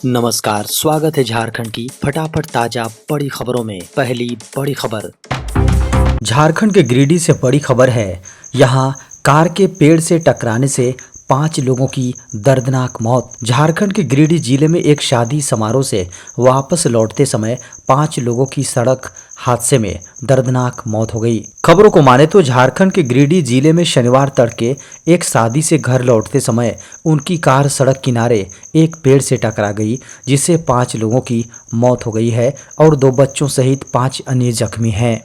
नमस्कार, स्वागत है झारखंड की फटाफट ताजा बड़ी खबरों में। पहली बड़ी खबर। झारखंड के गिरिडीह से बड़ी खबर है। यहां कार के पेड़ से टकराने से 5 लोगों की दर्दनाक मौत। झारखंड के गिरिडीह जिले में एक शादी समारोह से वापस लौटते समय 5 लोगों की सड़क हादसे में दर्दनाक मौत हो गई। खबरों को माने तो झारखंड के गिरिडीह जिले में शनिवार तड़के एक शादी से घर लौटते समय उनकी कार सड़क किनारे एक पेड़ से टकरा गई, जिससे 5 लोगों की मौत हो गई है और 2 बच्चों सहित 5 अन्य जख्मी हैं।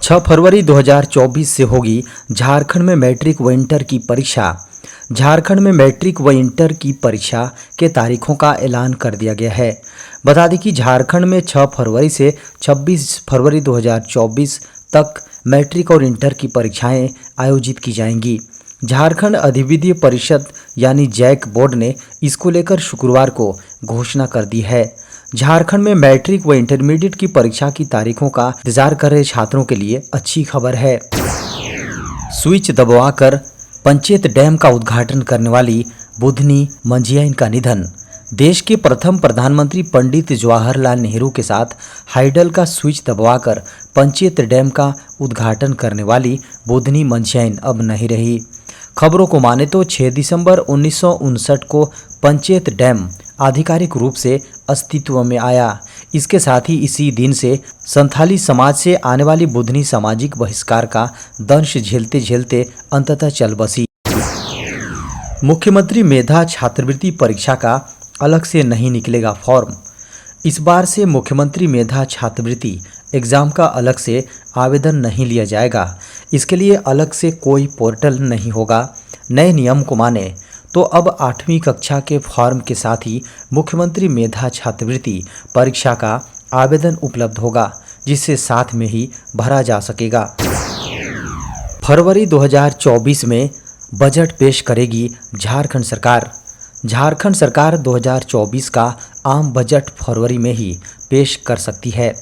6 फरवरी 2024 से होगी झारखंड में मैट्रिक व इंटर की परीक्षा। झारखंड में मैट्रिक व इंटर की परीक्षा के तारीखों का ऐलान कर दिया गया है। बता दें कि झारखंड में 6 फरवरी से 26 फरवरी 2024 तक मैट्रिक और इंटर की परीक्षाएं आयोजित की जाएंगी। झारखंड अधिविद्य परिषद यानी जैक बोर्ड ने इसको लेकर शुक्रवार को घोषणा कर दी है। झारखंड में मैट्रिक व इंटरमीडिएट की परीक्षा की तारीखों का इंतजार कर रहे छात्रों के लिए अच्छी खबर है। स्विच दबाकर पंचेत डैम का उद्घाटन करने वाली बुधनी मंझियाइन का निधन। देश के प्रथम प्रधानमंत्री पंडित जवाहरलाल नेहरू के साथ हाइडल का स्विच दबाकर पंचेत डैम का उद्घाटन करने वाली बुधनी मंझियाइन अब नहीं रही। खबरों को माने तो 6 दिसंबर 1959 को पंचेत डैम आधिकारिक रूप से अस्तित्व में आया। इसके साथ ही इसी दिन से संथाली समाज से आने वाली बुधनी सामाजिक बहिष्कार का दंश झेलते झेलते अंततः चल बसी। मुख्यमंत्री मेधा छात्रवृत्ति परीक्षा का अलग से नहीं निकलेगा फॉर्म। इस बार से मुख्यमंत्री मेधा छात्रवृत्ति एग्जाम का अलग से आवेदन नहीं लिया जाएगा। इसके लिए अलग से कोई पोर्टल नहीं होगा। नए नियम को माने तो अब 8वीं कक्षा के फॉर्म के साथ ही मुख्यमंत्री मेधा छात्रवृत्ति परीक्षा का आवेदन उपलब्ध होगा, जिससे साथ में ही भरा जा सकेगा। फरवरी 2024 में बजट पेश करेगी झारखंड सरकार। झारखंड सरकार 2024 का आम बजट फरवरी में ही पेश कर सकती है।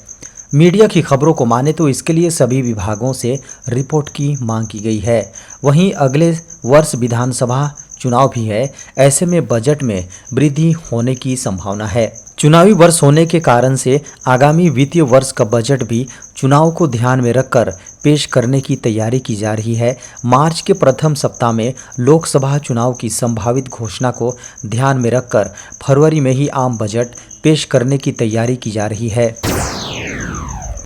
मीडिया की खबरों को माने तो इसके लिए सभी विभागों से रिपोर्ट की मांग की गई है। वहीं अगले वर्ष विधानसभा चुनाव भी है। ऐसे में बजट में वृद्धि होने की संभावना है। चुनावी वर्ष होने के कारण से आगामी वित्तीय वर्ष का बजट भी चुनाव को ध्यान में रखकर पेश करने की तैयारी की जा रही है। मार्च के प्रथम सप्ताह में लोकसभा चुनाव की संभावित घोषणा को ध्यान में रखकर फरवरी में ही आम बजट पेश करने की तैयारी की जा रही है।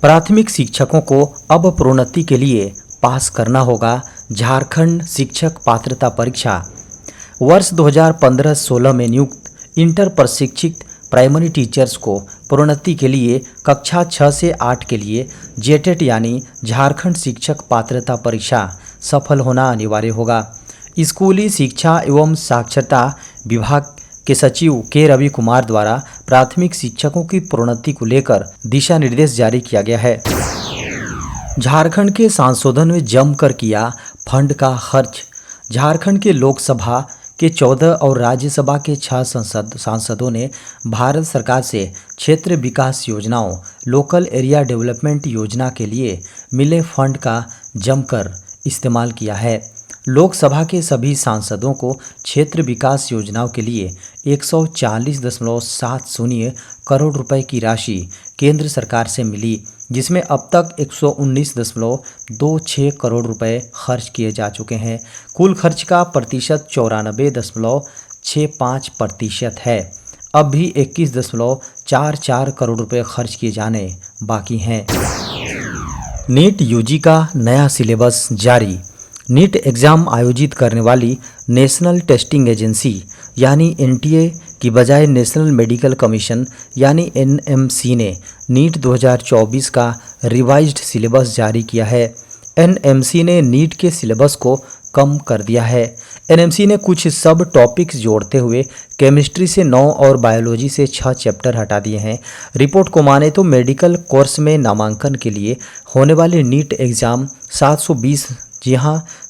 प्राथमिक शिक्षकों को अब प्रोन्नति के लिए पास करना होगा झारखंड शिक्षक पात्रता परीक्षा। वर्ष 2015-16 में नियुक्त इंटर प्रशिक्षित प्राइमरी टीचर्स को प्रोन्नति के लिए कक्षा 6 से 8 के लिए जेटेट यानी झारखंड शिक्षक पात्रता परीक्षा सफल होना अनिवार्य होगा। स्कूली शिक्षा एवं साक्षरता विभाग के सचिव के रवि कुमार द्वारा प्राथमिक शिक्षकों की प्रोन्नति को लेकर दिशा निर्देश जारी किया गया है। झारखंड के सांसदों ने जमकर किया फंड का खर्च। झारखंड के लोकसभा के 14 और राज्यसभा के 6 सांसदों ने भारत सरकार से क्षेत्र विकास योजनाओं लोकल एरिया डेवलपमेंट योजना के लिए मिले फंड का जमकर इस्तेमाल किया है। लोकसभा के सभी सांसदों को क्षेत्र विकास योजनाओं के लिए 140.70 करोड़ रुपए की राशि केंद्र सरकार से मिली, जिसमें अब तक 119.26 करोड़ रुपए खर्च किए जा चुके हैं। कुल खर्च का प्रतिशत 94.65% है। अब भी 21.44 करोड़ रुपए खर्च किए जाने बाकी हैं। नीट यूजी का नया सिलेबस जारी। नीट एग्ज़ाम आयोजित करने वाली नेशनल टेस्टिंग एजेंसी यानी एनटीए की बजाय नेशनल मेडिकल कमीशन यानी एनएमसी ने नीट 2024 का रिवाइज्ड सिलेबस जारी किया है। एनएमसी ने नीट के सिलेबस को कम कर दिया है। एनएमसी ने कुछ सब टॉपिक्स जोड़ते हुए केमिस्ट्री से 9 और बायोलॉजी से 6 चैप्टर हटा दिए हैं। रिपोर्ट को माने तो मेडिकल कोर्स में नामांकन के लिए होने वाली नीट एग्ज़ाम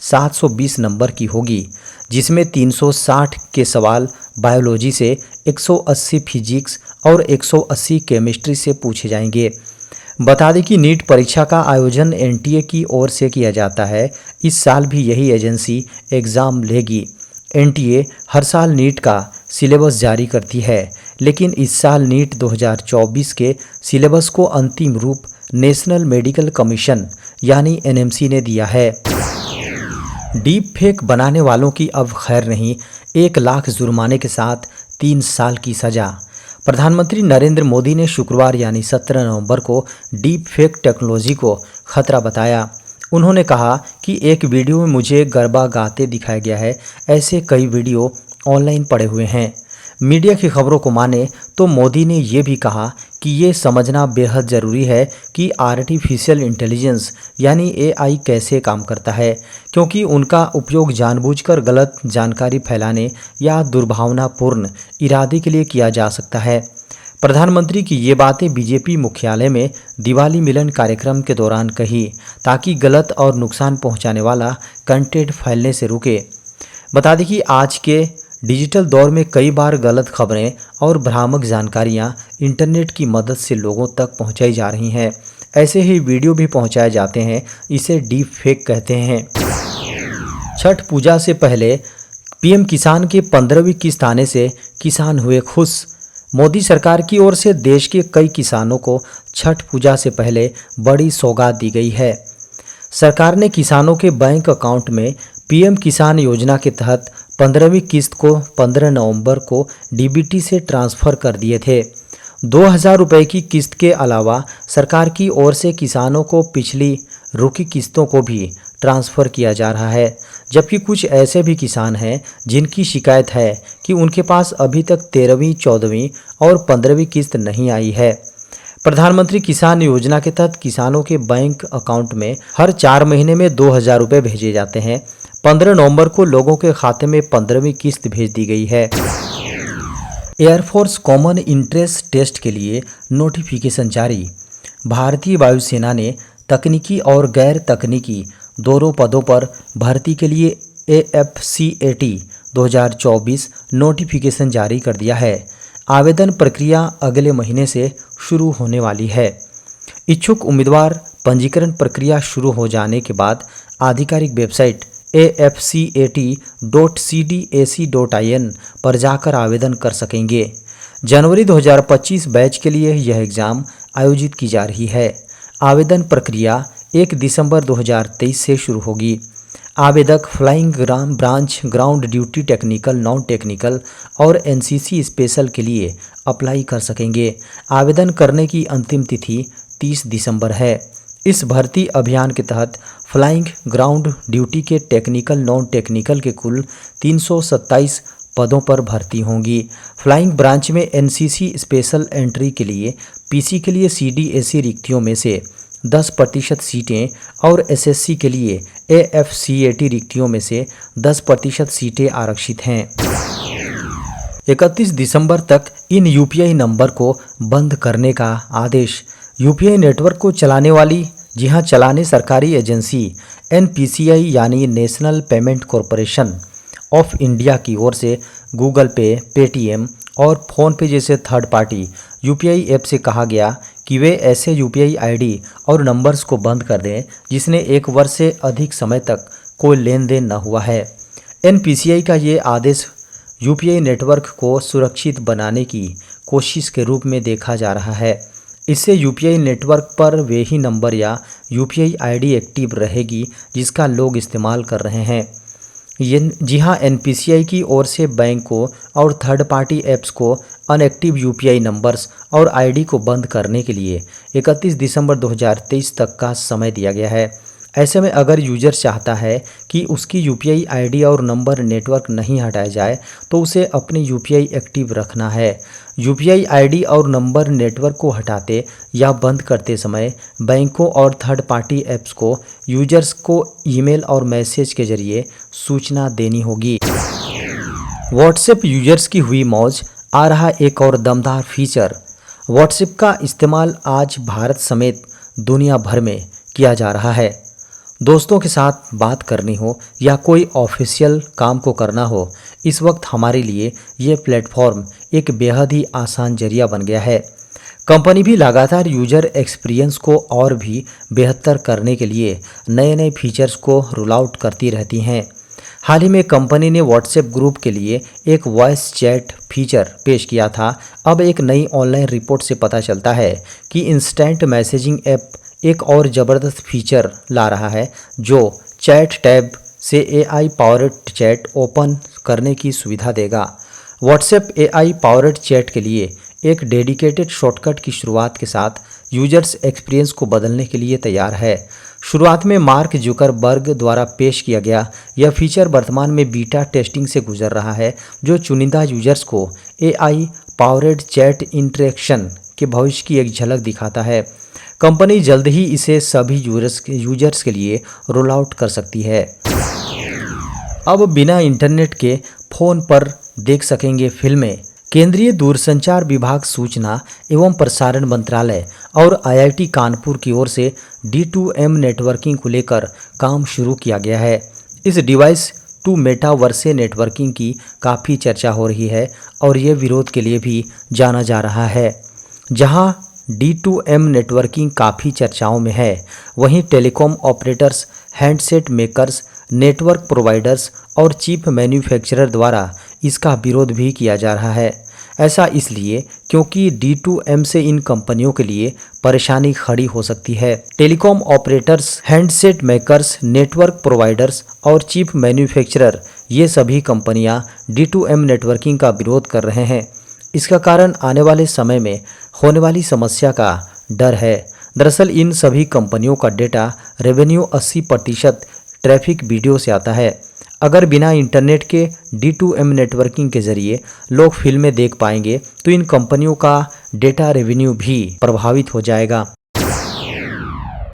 720 नंबर की होगी, जिसमें 360 के सवाल बायोलॉजी से, 180 फिजिक्स और 180 केमिस्ट्री से पूछे जाएंगे। बता दें कि नीट परीक्षा का आयोजन एनटीए की ओर से किया जाता है। इस साल भी यही एजेंसी एग्ज़ाम लेगी। एनटीए हर साल नीट का सिलेबस जारी करती है, लेकिन इस साल नीट 2024 के सिलेबस को अंतिम रूप नेशनल मेडिकल कमीशन यानी एनएमसी ने दिया है। डीप फेक बनाने वालों की अब खैर नहीं, 1 लाख जुर्माने के साथ 3 साल की सजा। प्रधानमंत्री नरेंद्र मोदी ने शुक्रवार यानी 17 नवंबर को डीप फेक टेक्नोलॉजी को खतरा बताया। उन्होंने कहा कि एक वीडियो में मुझे गरबा गाते दिखाया गया है। ऐसे कई वीडियो ऑनलाइन पड़े हुए हैं। मीडिया की खबरों को माने तो मोदी ने ये भी कहा कि ये समझना बेहद ज़रूरी है कि आर्टिफिशियल इंटेलिजेंस यानी एआई कैसे काम करता है, क्योंकि उनका उपयोग जानबूझकर गलत जानकारी फैलाने या दुर्भावनापूर्ण इरादे के लिए किया जा सकता है। प्रधानमंत्री की ये बातें बीजेपी मुख्यालय में दिवाली मिलन कार्यक्रम के दौरान कही, ताकि गलत और नुकसान पहुंचाने वाला कंटेंट फैलने से रुके। बता दें कि आज के डिजिटल दौर में कई बार गलत खबरें और भ्रामक जानकारियां इंटरनेट की मदद से लोगों तक पहुंचाई जा रही हैं। ऐसे ही वीडियो भी पहुंचाए जाते हैं, इसे डीप फेक कहते हैं। छठ पूजा से पहले पीएम किसान के 15वीं किस्त आने से किसान हुए खुश। मोदी सरकार की ओर से देश के कई किसानों को छठ पूजा से पहले बड़ी सौगात दी गई है। सरकार ने किसानों के बैंक अकाउंट में पीएम किसान योजना के तहत 15वीं किस्त को 15 नवंबर को डीबीटी से ट्रांसफ़र कर दिए थे। 2000 रुपये की किस्त के अलावा सरकार की ओर से किसानों को पिछली रुकी किस्तों को भी ट्रांसफ़र किया जा रहा है, जबकि कुछ ऐसे भी किसान हैं जिनकी शिकायत है कि उनके पास अभी तक 13वीं, 14वीं और 15वीं किस्त नहीं आई है। प्रधानमंत्री किसान योजना के तहत किसानों के बैंक अकाउंट में हर 4 महीने में 2000 रुपये भेजे जाते हैं। 15 नवंबर को लोगों के खाते में 15वीं किस्त भेज दी गई है। एयरफोर्स कॉमन इंटरेस्ट टेस्ट के लिए नोटिफिकेशन जारी। भारतीय वायुसेना ने तकनीकी और गैर तकनीकी दोनों पदों पर भर्ती के लिए AFCAT 2024 नोटिफिकेशन जारी कर दिया है। आवेदन प्रक्रिया अगले महीने से शुरू होने वाली है। इच्छुक उम्मीदवार पंजीकरण प्रक्रिया शुरू हो जाने के बाद आधिकारिक वेबसाइट afcat.cdac.in पर जाकर आवेदन कर सकेंगे। जनवरी 2025 बैच के लिए यह एग्ज़ाम आयोजित की जा रही है। आवेदन प्रक्रिया 1 दिसंबर 2023 से शुरू होगी। आवेदक flying branch, ground duty technical, non technical और एनसीसी स्पेशल के लिए अप्लाई कर सकेंगे। आवेदन करने की अंतिम तिथि 30 दिसंबर है। इस भर्ती अभियान के तहत फ्लाइंग ग्राउंड ड्यूटी के टेक्निकल, नॉन टेक्निकल के कुल 327 पदों पर भर्ती होंगी। फ्लाइंग ब्रांच में एनसीसी स्पेशल एंट्री के लिए पीसी के लिए CDAC रिक्तियों में से 10% सीटें और SSC के लिए AFCAT रिक्तियों में से 10% सीटें आरक्षित हैं। 31 दिसंबर तक इन UPI नंबर को बंद करने का आदेश। UPI नेटवर्क को चलाने सरकारी एजेंसी NPCI यानी national payment corporation of India की ओर से गूगल पे, पेटीएम और फ़ोनपे जैसे थर्ड पार्टी UPI ऐप से कहा गया कि वे ऐसे UPI ID और नंबर्स को बंद कर दें जिसने 1 वर्ष से अधिक समय तक कोई लेन देन न हुआ है। NPCI का ये आदेश UPI नेटवर्क को सुरक्षित बनाने की कोशिश के रूप में देखा जा रहा है। इससे UPI नेटवर्क पर वे ही नंबर या UPI ID एक्टिव रहेगी जिसका लोग इस्तेमाल कर रहे हैं। जी हाँ, NPCI की ओर से बैंकों और थर्ड पार्टी ऐप्स को अनएक्टिव UPI नंबर्स और ID को बंद करने के लिए 31 दिसंबर 2023 तक का समय दिया गया है। ऐसे में अगर यूजर चाहता है कि उसकी UPI ID और नंबर नेटवर्क नहीं हटाया जाए तो उसे अपनी UPI एक्टिव रखना है। UPI ID और नंबर नेटवर्क को हटाते या बंद करते समय बैंकों और थर्ड पार्टी ऐप्स को यूजर्स को ईमेल और मैसेज के जरिए सूचना देनी होगी। व्हाट्सएप यूजर्स की हुई मौज, आ रहा एक और दमदार फीचर। व्हाट्सएप का इस्तेमाल आज भारत समेत दुनिया भर में किया जा रहा है। दोस्तों के साथ बात करनी हो या कोई ऑफिशियल काम को करना हो, इस वक्त हमारे लिए ये प्लेटफॉर्म एक बेहद ही आसान जरिया बन गया है। कंपनी भी लगातार यूजर एक्सपीरियंस को और भी बेहतर करने के लिए नए नए फीचर्स को रोल आउट करती रहती हैं। हाल ही में कंपनी ने व्हाट्सएप ग्रुप के लिए एक वॉइस चैट फीचर पेश किया था। अब एक नई ऑनलाइन रिपोर्ट से पता चलता है कि इंस्टेंट मैसेजिंग ऐप एक और ज़बरदस्त फीचर ला रहा है जो चैट टैब से एआई पावर्ड चैट ओपन करने की सुविधा देगा। व्हाट्सएप एआई पावर्ड चैट के लिए एक डेडिकेटेड शॉर्टकट की शुरुआत के साथ यूजर्स एक्सपीरियंस को बदलने के लिए तैयार है। शुरुआत में मार्क जुकरबर्ग द्वारा पेश किया गया यह फीचर वर्तमान में बीटा टेस्टिंग से गुजर रहा है, जो चुनिंदा यूजर्स को एआई पावर्ड चैट इंटरेक्शन के भविष्य की एक झलक दिखाता है। कंपनी जल्द ही इसे सभी यूजर्स के लिए रोल आउट कर सकती है। अब बिना इंटरनेट के फ़ोन पर देख सकेंगे फिल्में। केंद्रीय दूरसंचार विभाग, सूचना एवं प्रसारण मंत्रालय और आईआईटी कानपुर की ओर से D2M नेटवर्किंग को लेकर काम शुरू किया गया है। इस डिवाइस टू मेटावर्से नेटवर्किंग की काफ़ी चर्चा हो रही है और ये विरोध के लिए भी जाना जा रहा है। जहां D2M नेटवर्किंग काफ़ी चर्चाओं में है, वहीं telecom operators, handset makers, network providers और चिप मैन्युफैक्चरर द्वारा इसका विरोध भी किया जा रहा है। ऐसा इसलिए क्योंकि D2M से इन कंपनियों के लिए परेशानी खड़ी हो सकती है। Telecom operators, handset makers, network providers और चिप मैन्युफैक्चरर, ये सभी कंपनियां D2M नेटवर्किंग का विरोध कर रहे हैं। इसका कारण आने वाले समय में होने वाली समस्या का डर है। दरअसल इन सभी कंपनियों का डेटा रेवेन्यू 80% ट्रैफिक वीडियो से आता है। अगर बिना इंटरनेट के D2M नेटवर्किंग के जरिए लोग फिल्में देख पाएंगे तो इन कंपनियों का डेटा रेवेन्यू भी प्रभावित हो जाएगा।